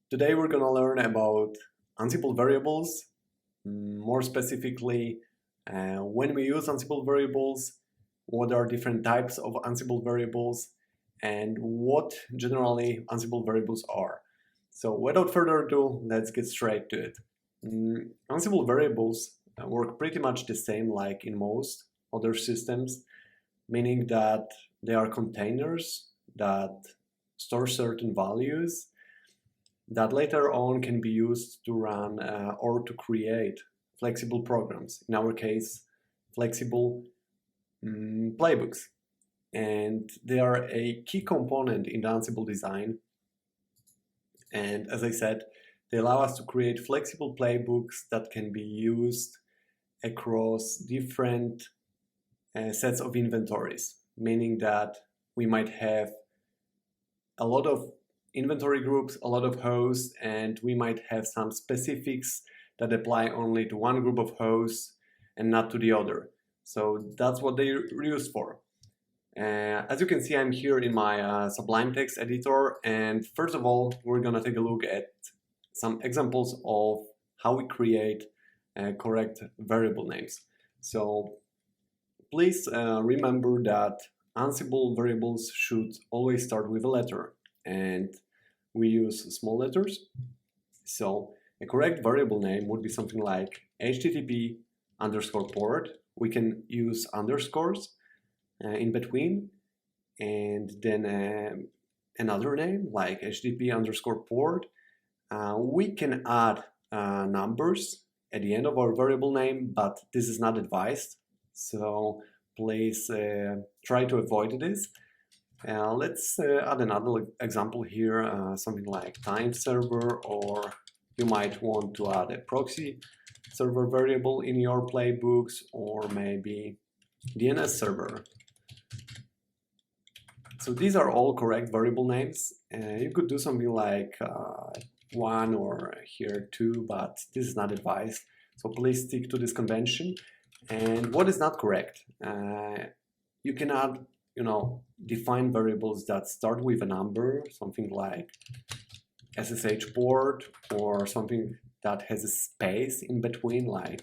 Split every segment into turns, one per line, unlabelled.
Today we're going to learn about Ansible variables, more specifically when we use Ansible variables, what are different types of Ansible variables, and what generally Ansible variables are. So without further ado, let's get straight to it. Ansible variables work pretty much the same like in most other systems, meaning that they are containers that store certain values that later on can be used to run or to create flexible programs. In our case, flexible playbooks. And they are a key component in the Ansible design. And as I said, they allow us to create flexible playbooks that can be used across different sets of inventories, meaning that we might have a lot of inventory groups, a lot of hosts, and we might have some specifics that apply only to one group of hosts and not to the other. So that's what they're used for. As you can see, I'm here in my Sublime Text editor, and first of all, we're gonna take a look at some examples of how we create correct variable names. So please remember that Ansible variables should always start with a letter, and we use small letters. So a correct variable name would be something like http_port. We can use underscores in between, and then another name like http_port. We can add numbers at the end of our variable name, but this is not advised. So please try to avoid this. Let's add another example here, something like time server, or you might want to add a proxy server variable in your playbooks, or maybe DNS server. So these are all correct variable names. You could do something like 1 or here 2, but this is not advised. So please stick to this convention. And what is not correct? You can add, define variables that start with a number, something like SSH port, or something that has a space in between, like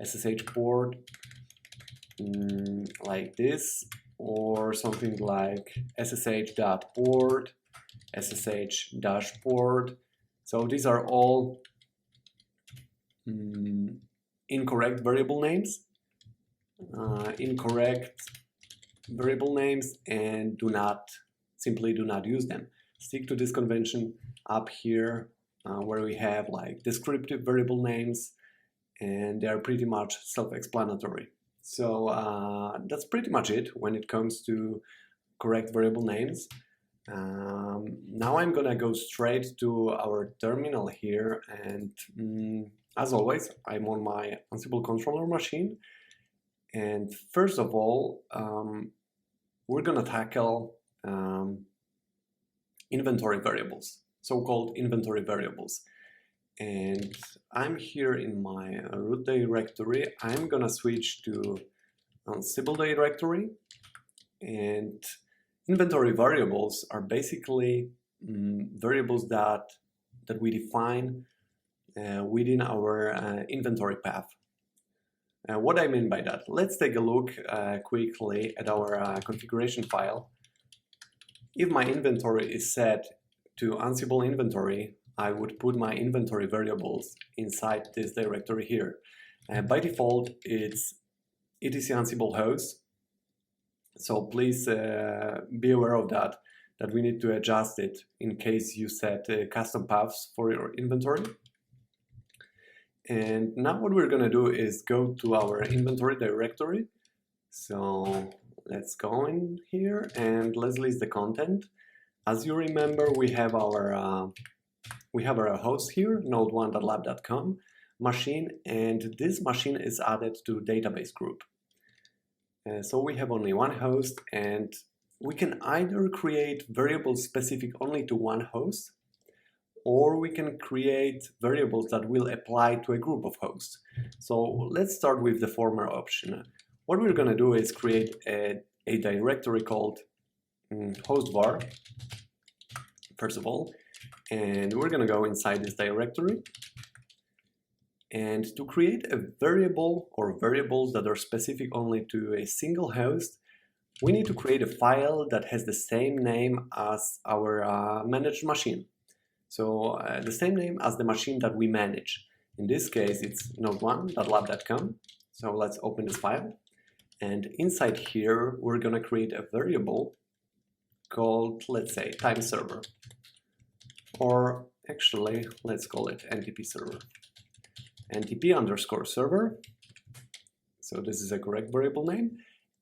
SSH port, like this, or something like SSH.port, SSH-port. So these are all incorrect variable names. Incorrect variable names, and simply do not use them. Stick to this convention up here where we have like descriptive variable names, and they are pretty much self-explanatory. So that's pretty much it when it comes to correct variable names. Now I'm gonna go straight to our terminal here, and as always, I'm on my Ansible controller machine. And first of all, we're gonna tackle inventory variables, so-called inventory variables. And I'm here in my root directory. I'm gonna switch to Ansible directory, and inventory variables are basically variables that we define within our inventory path. What I mean by that, let's take a look quickly at our configuration file. If my inventory is set to Ansible inventory, I would put my inventory variables inside this directory here. By default, it's etc Ansible host. So please be aware of that we need to adjust it in case you set custom paths for your inventory. And now what we're going to do is go to our inventory directory. So let's go in here and let's list the content. As you remember, we have our host here, node1.lab.com machine, and this machine is added to database group. So we have only one host, and we can either create variables specific only to one host, or we can create variables that will apply to a group of hosts. So let's start with the former option. What we're going to do is create a directory called host var, first of all, and we're gonna go inside this directory. And to create a variable or variables that are specific only to a single host, we need to create a file that has the same name as our managed machine. So the same name as the machine that we manage. In this case, it's node1.lab.com. So let's open this file. And inside here, we're going to create a variable called, let's say, time server. Or actually, let's call it NTP server. NTP underscore server. So this is a correct variable name.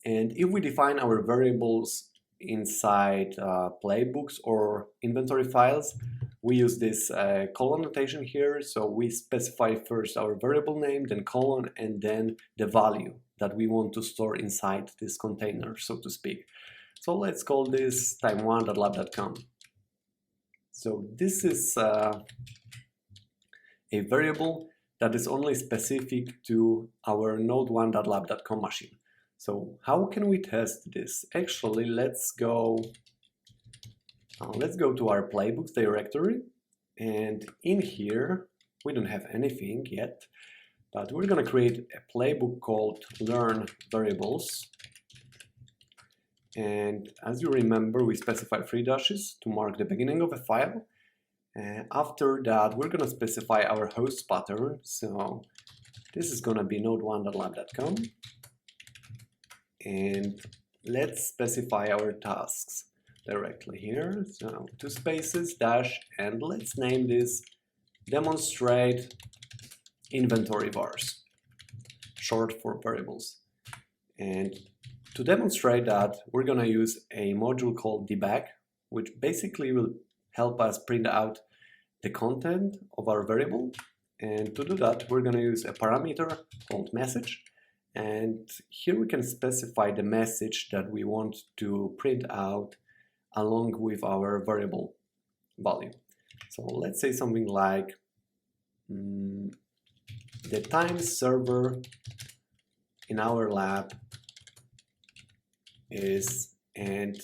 And if we define our variables inside playbooks or inventory files, we use this colon notation here. So we specify first our variable name, then colon, and then the value that we want to store inside this container, so to speak. So let's call this time1.lab.com. So this is a variable that is only specific to our node1.lab.com machine. So how can we test this? Actually, let's go to our playbooks directory, and in here we don't have anything yet, but we're going to create a playbook called learn variables. And as you remember, we specify 3 dashes to mark the beginning of a file. After that, we're going to specify our host pattern. So this is going to be node1.lab.com. And let's specify our tasks directly here. So 2 spaces, dash, and let's name this demonstrate inventory vars, short for variables. And to demonstrate that, we're going to use a module called debug, which basically will help us print out the content of our variable. And to do that, we're going to use a parameter called message. And here we can specify the message that we want to print out along with our variable value. So let's say something like the time server in our lab is, and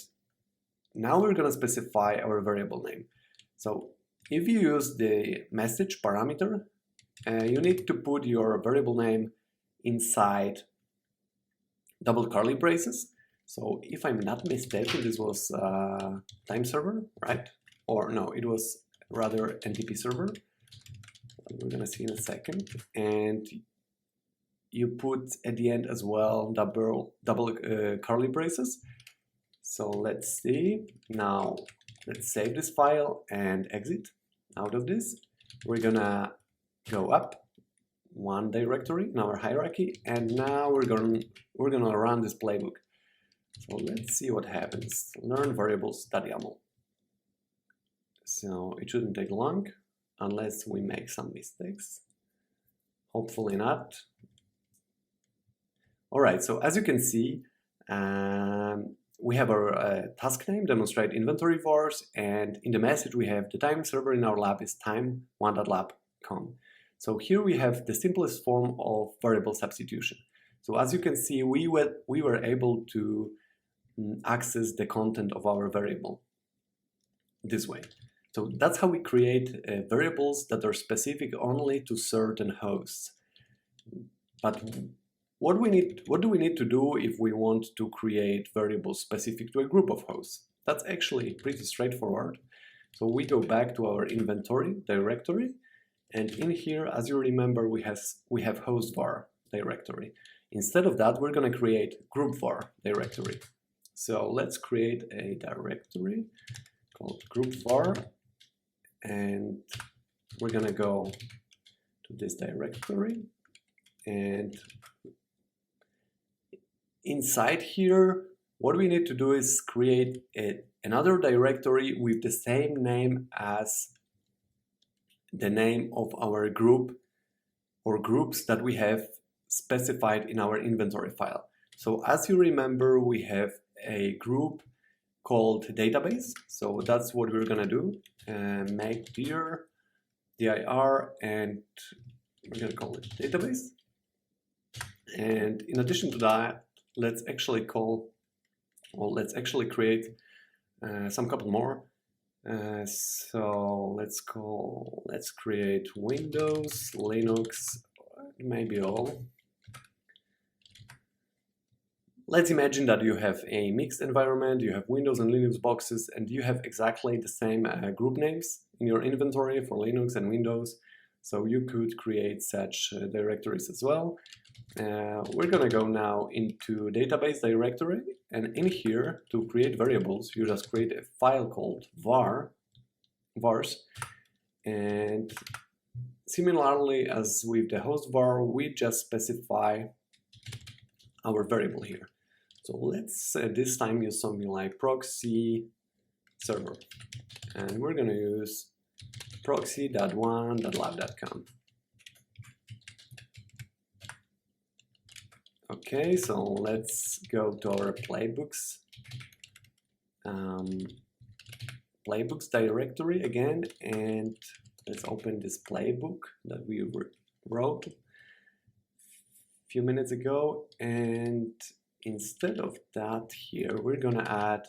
now we're going to specify our variable name. So if you use the message parameter, you need to put your variable name inside double curly braces. So if I'm not mistaken, this was time server, right? Or no, it was rather NTP server. We're gonna see in a second. And you put at the end as well double curly braces. So let's see. Now let's save this file and exit out of this. We're gonna go up 1 directory in our hierarchy, and now we're gonna run this playbook. So let's see what happens. Learn variables.yaml. So it shouldn't take long unless we make some mistakes. Hopefully not. All right, so as you can see, we have our task name, demonstrate inventory vars, and in the message we have the time server in our lab is time1.lab.com. So here we have the simplest form of variable substitution. So as you can see, we were able to access the content of our variable this way. So that's how we create variables that are specific only to certain hosts. But what do we need to do if we want to create variables specific to a group of hosts? That's actually pretty straightforward. So we go back to our inventory directory, and in here, as you remember, we have host var directory. Instead of that, we're going to create group var directory. So let's create a directory called group var, and we're going to go to this directory, and inside here, what we need to do is create another directory with the same name as the name of our group or groups that we have specified in our inventory file. So as you remember, we have a group called database. So that's what we're gonna do. Make dir, and we're gonna call it database. And in addition to that, let's actually create some couple more. So let's create Windows, Linux, maybe all. Let's imagine that you have a mixed environment, you have Windows and Linux boxes, and you have exactly the same group names in your inventory for Linux and Windows. So you could create such directories as well. We're gonna go now into database directory, and in here to create variables, you just create a file called vars, and similarly as with the host var, we just specify our variable here. So let's this time use something like proxy server, and we're gonna use proxy.1.lab.com. Okay, so let's go to our playbooks. Playbooks directory again, and let's open this playbook that we wrote a few minutes ago. And instead of that here, we're gonna add,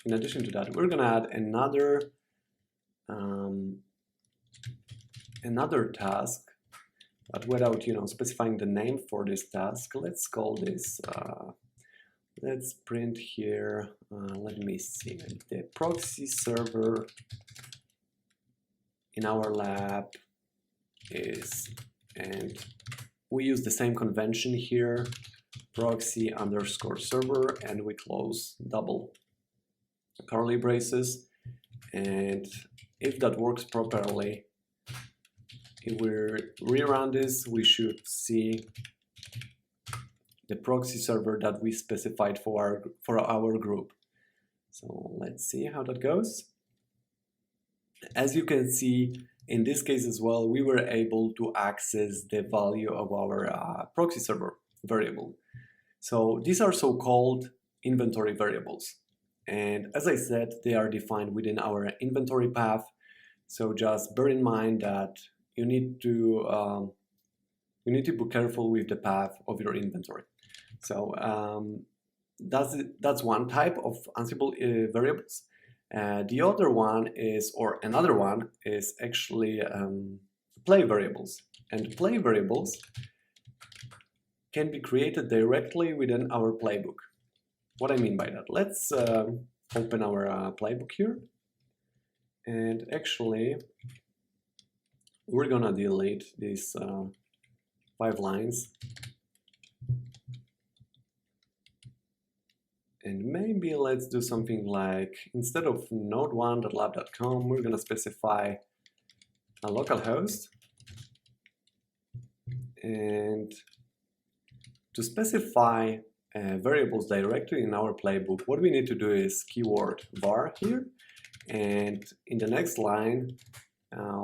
in addition to that, we're gonna add another task, but without specifying the name for this task. Let's call this let's print here, let me see, the proxy server in our lab is, and we use the same convention here, proxy underscore server, and we close double curly braces. And if that works properly, if we rerun this, we should see the proxy server that we specified for our group. So let's see how that goes. As you can see, in this case as well, we were able to access the value of our proxy server variable. So these are so-called inventory variables. And as I said, they are defined within our inventory path. So just bear in mind that you need to be careful with the path of your inventory. So that's one type of Ansible variables. The other one is, or another one is actually play variables. And play variables can be created directly within our playbook. What I mean by that? Let's open our playbook here. And actually, we're gonna delete these 5 lines. And maybe let's do something like, instead of node1.lab.com, we're gonna specify a local host. And to specify variables directly in our playbook, what we need to do is keyword var here. And in the next line,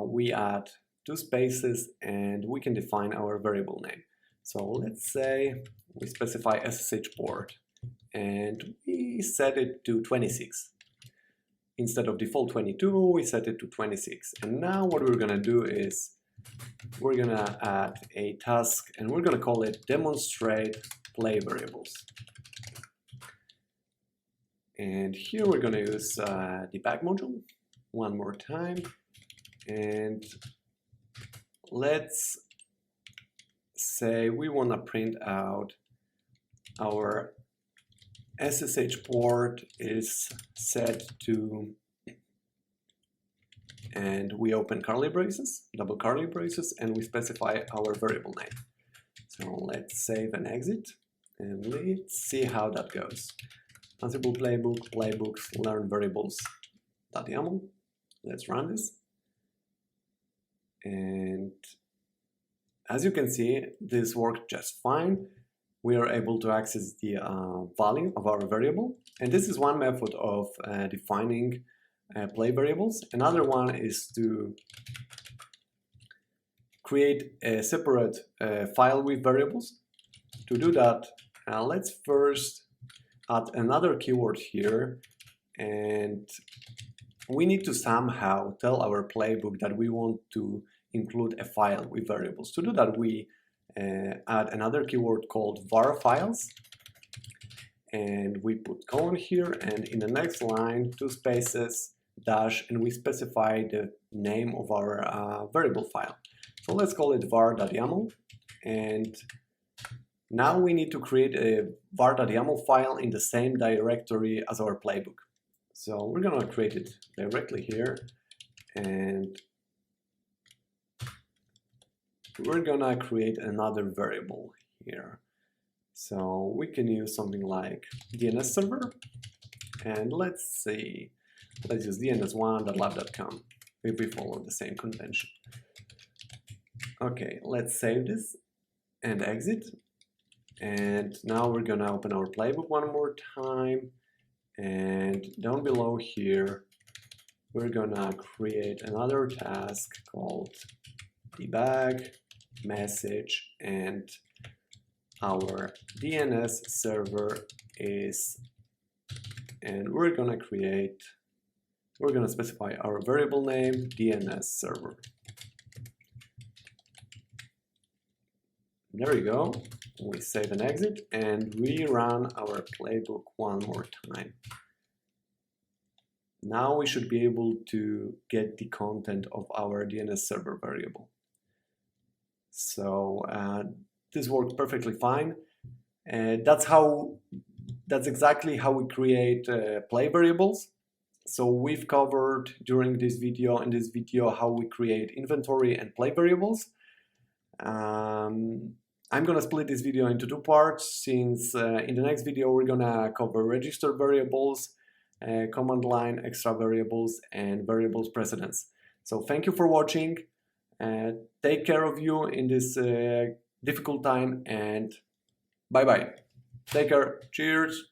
we add 2 spaces and we can define our variable name. So let's say we specify SSH port and we set it to 26. Instead of default 22, we set it to 26. And now what we're gonna do is we're gonna add a task and we're gonna call it demonstrate play variables. And here we're gonna use debug module one more time. And let's say we wanna print out our SSH port is set to, and we open curly braces, double curly braces, and we specify our variable name. So let's save and exit, and let's see how that goes. Ansible playbook, playbooks, learn variables.yaml. Let's run this. And as you can see, this worked just fine. We are able to access the value of our variable. And this is one method of defining play variables. Another one is to create a separate file with variables. To do that, let's first add another keyword here. And we need to somehow tell our playbook that we want to include a file with variables. To do that, we add another keyword called var files, and we put colon here, and in the next line 2 spaces, dash, and we specify the name of our variable file. So let's call it var.yaml, and now we need to create a var.yaml file in the same directory as our playbook. So we're gonna create it directly here, and we're gonna create another variable here. So we can use something like DNS server, and let's use dns1.lab.com if we follow the same convention. Okay, let's save this and exit. And now we're gonna open our playbook one more time, and down below here we're gonna create another task called debug message, and our DNS server is, and we're gonna specify our variable name DNS server. There we go. We save and exit, and we run our playbook one more time. Now we should be able to get the content of our DNS server variable. So this worked perfectly fine. That's exactly how we create play variables. So we've covered during this video how we create inventory and play variables. I'm gonna split this video into two parts, since in the next video we're gonna cover register variables, command line extra variables, and variables precedence. So thank you for watching. Take care of you in this difficult time, and bye bye. Take care. Cheers.